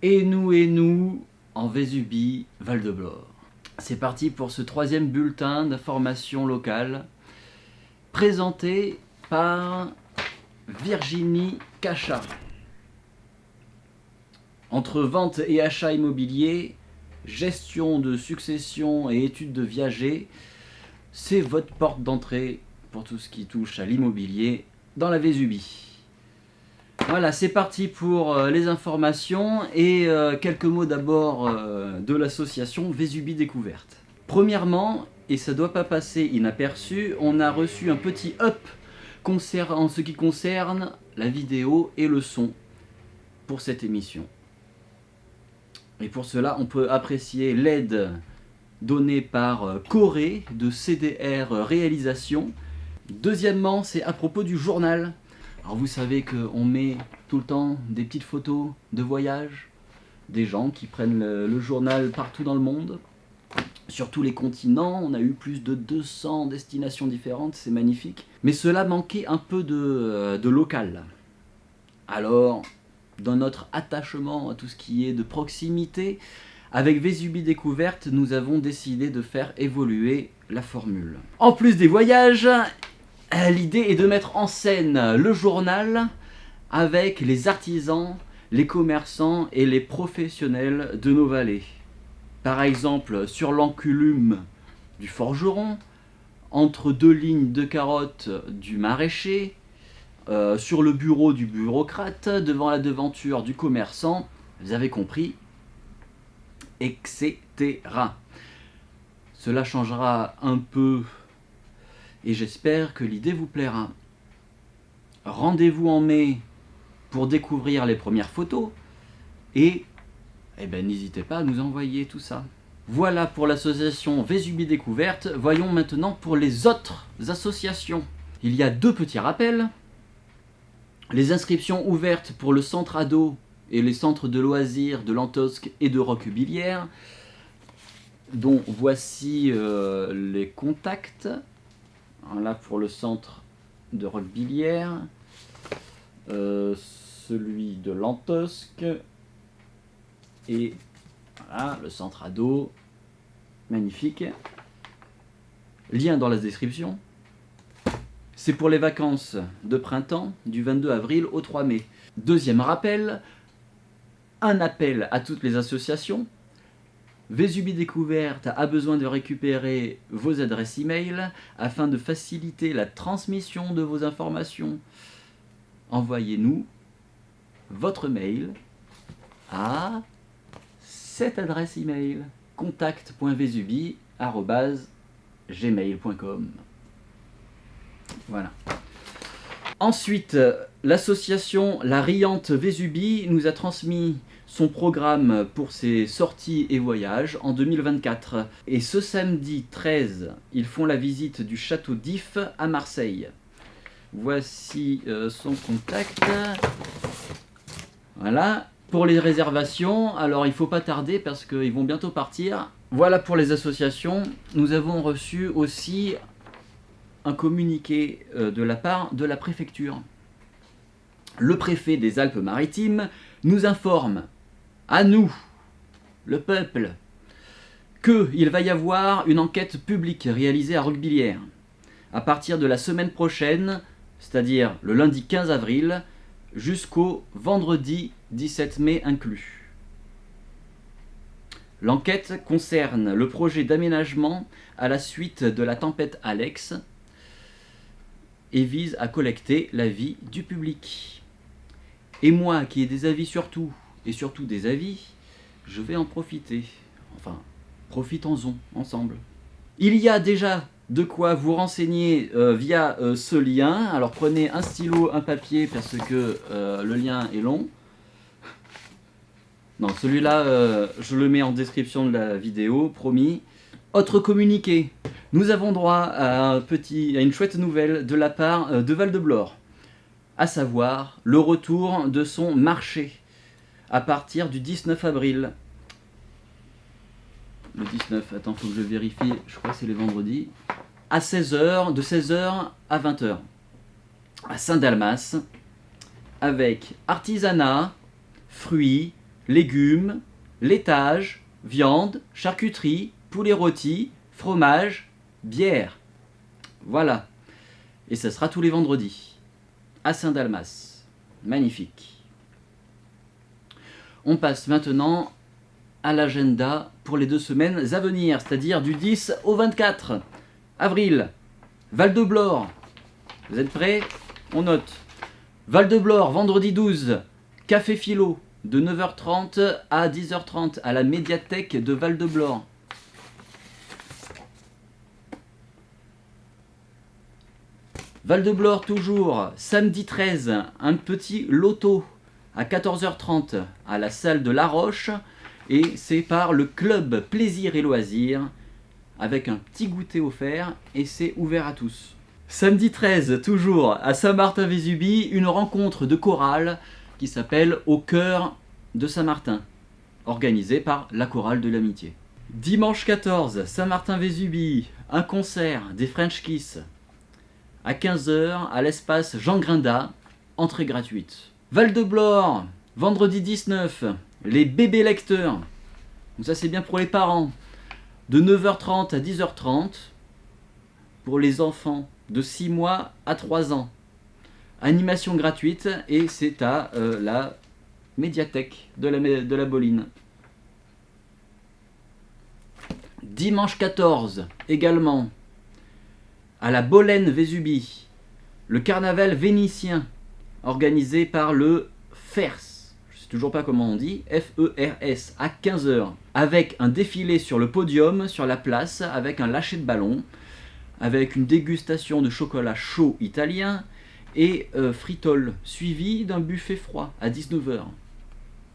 Et nous, en Vésubie, Val-de-Blore. C'est parti pour ce 3e bulletin d'information locale, présenté par Virginie Cachat. Entre vente et achat immobilier, gestion de succession et études de viager, c'est votre porte d'entrée pour tout ce qui touche à l'immobilier dans la Vésubie. Voilà, c'est parti pour les informations et quelques mots d'abord de l'association Vésubie Découverte. Premièrement, et ça ne doit pas passer inaperçu, on a reçu un petit up en ce qui concerne la vidéo et le son pour cette émission. Et pour cela, on peut apprécier l'aide donnée par Corée de CDR Réalisation. Deuxièmement, c'est à propos du journal. Alors vous savez qu'on met tout le temps des petites photos de voyage, des gens qui prennent le journal partout dans le monde, sur tous les continents. On a eu plus de 200 destinations différentes, c'est magnifique. Mais cela manquait un peu de local. Alors, dans notre attachement à tout ce qui est de proximité, avec Vésubie Découverte, nous avons décidé de faire évoluer la formule. En plus des voyages, l'idée est de mettre en scène le journal avec les artisans, les commerçants et les professionnels de nos vallées. Par exemple, sur l'enculume du forgeron, entre deux lignes de carottes du maraîcher, sur le bureau du bureaucrate, devant la devanture du commerçant, vous avez compris, etc. Cela changera un peu et j'espère que l'idée vous plaira. Rendez-vous en mai pour découvrir les premières photos et n'hésitez pas à nous envoyer tout ça. Voilà pour l'association Vésubie Découverte. Voyons maintenant pour les autres associations. Il y a 2 petits rappels. Les inscriptions ouvertes pour le centre ado et les centres de loisirs de Lantosque et de Roquebillière, dont voici les contacts. Là pour le centre de Roquebillière, celui de Lantosque et voilà, le centre ado, magnifique. Lien dans la description. C'est pour les vacances de printemps du 22 avril au 3 mai. Deuxième rappel, un appel à toutes les associations. Vésubie Découverte a besoin de récupérer vos adresses e-mail afin de faciliter la transmission de vos informations. Envoyez-nous votre mail à cette adresse e-mail contact.vesubie@gmail.com. Voilà. Ensuite, l'association La Riante Vésubie nous a transmis son programme pour ses sorties et voyages en 2024. Et ce samedi 13, ils font la visite du château d'If à Marseille. Voici son contact. Voilà. Pour les réservations, alors il ne faut pas tarder parce qu'ils vont bientôt partir. Voilà pour les associations. Nous avons reçu aussi un communiqué de la part de la préfecture. Le préfet des Alpes-Maritimes nous informe, à nous, le peuple, qu'il va y avoir une enquête publique réalisée à Roquebillière à partir de la semaine prochaine, c'est-à-dire le lundi 15 avril, jusqu'au vendredi 17 mai inclus. L'enquête concerne le projet d'aménagement à la suite de la tempête Alex et vise à collecter l'avis du public. Et moi, qui ai des avis sur tout, et surtout des avis, je vais en profiter. Enfin, profitons-en ensemble. Il y a déjà de quoi vous renseigner via ce lien. Alors prenez un stylo, un papier, parce que le lien est long. Non, celui-là, je le mets en description de la vidéo, promis. Autre communiqué. Nous avons droit à une chouette nouvelle de la part de Val-de-Blore, à savoir le retour de son marché à partir du 19 avril. Le 19, attends, faut que je vérifie, je crois que c'est les vendredis. À 16h, de 16h à 20h, à Saint-Dalmas, avec artisanat, fruits, légumes, laitage, viande, charcuterie, poulet rôti, fromage, bière. Voilà. Et ça sera tous les vendredis, à Saint-Dalmas. Magnifique. On passe maintenant à l'agenda pour les 2 semaines à venir, c'est-à-dire du 10 au 24 avril. Val-de-Blore. Vous êtes prêts? On note. Val-de-Blore, vendredi 12, Café Philo, de 9h30 à 10h30 à la médiathèque de Val-de-Blore. Val-de-Blore toujours, samedi 13, un petit loto à 14h30 à la salle de La Roche, et c'est par le club Plaisir et Loisirs avec un petit goûter offert et c'est ouvert à tous. Samedi 13, toujours à Saint-Martin-Vésubie, une rencontre de chorale qui s'appelle Au cœur de Saint-Martin, organisée par la chorale de l'amitié. Dimanche 14, Saint-Martin-Vésubie, un concert des French Kiss à 15h à l'espace Jean Grinda, entrée gratuite. Val-de-Blore, vendredi 19, les bébés lecteurs. Donc ça c'est bien pour les parents. De 9h30 à 10h30 pour les enfants de 6 mois à 3 ans. Animation gratuite et c'est à la médiathèque de la Boline. Dimanche 14 également à la Bolène-Vésubie, le carnaval vénitien organisé par le FERS, je ne sais toujours pas comment on dit, F-E-R-S, à 15h, avec un défilé sur le podium, sur la place, avec un lâcher de ballon, avec une dégustation de chocolat chaud italien et frites, suivi d'un buffet froid à 19h.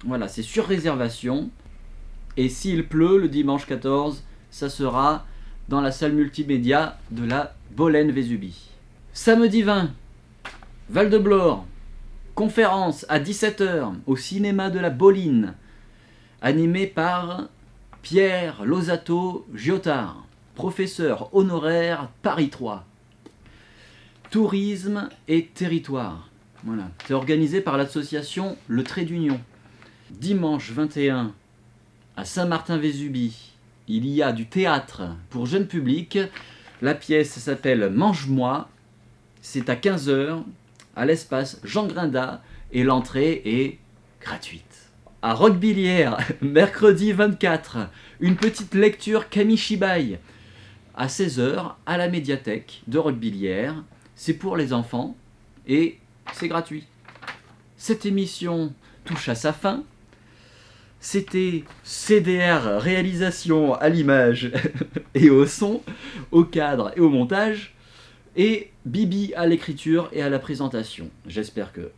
Voilà, c'est sur réservation. Et s'il pleut le dimanche 14, ça sera dans la salle multimédia de la Bolène-Vésubie. Samedi 20, Val-de-Blore, conférence à 17h au cinéma de la Boline, animée par Pierre Losato Giotard, professeur honoraire Paris 3. Tourisme et territoire. Voilà. C'est organisé par l'association Le Trait d'Union. Dimanche 21, à Saint-Martin-Vésubie, il y a du théâtre pour jeune public. La pièce s'appelle Mange-moi. C'est à 15h à l'espace Jean Grinda et l'entrée est gratuite. À Roquebillière, mercredi 24, une petite lecture Kamishibai à 16h à la médiathèque de Roquebillière. C'est pour les enfants et c'est gratuit. Cette émission touche à sa fin. C'était CDR, réalisation à l'image et au son, au cadre et au montage, et Bibi à l'écriture et à la présentation. J'espère que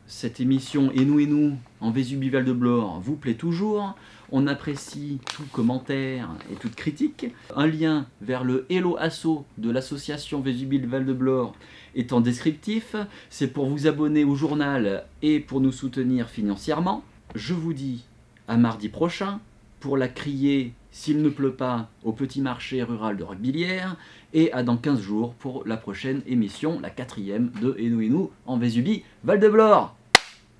cette émission Et nous en Vésubie Val-de-Blore vous plaît toujours. On apprécie tout commentaire et toute critique. Un lien vers le Hello Asso de l'association Vésubie Val-de-Blore est en descriptif. C'est pour vous abonner au journal et pour nous soutenir financièrement. Je vous dis à mardi prochain pour la criée s'il ne pleut pas au petit marché rural de Roquebillière et à dans 15 jours pour la prochaine émission, la 4e de Et nous en Vésubie Val-de-Blore.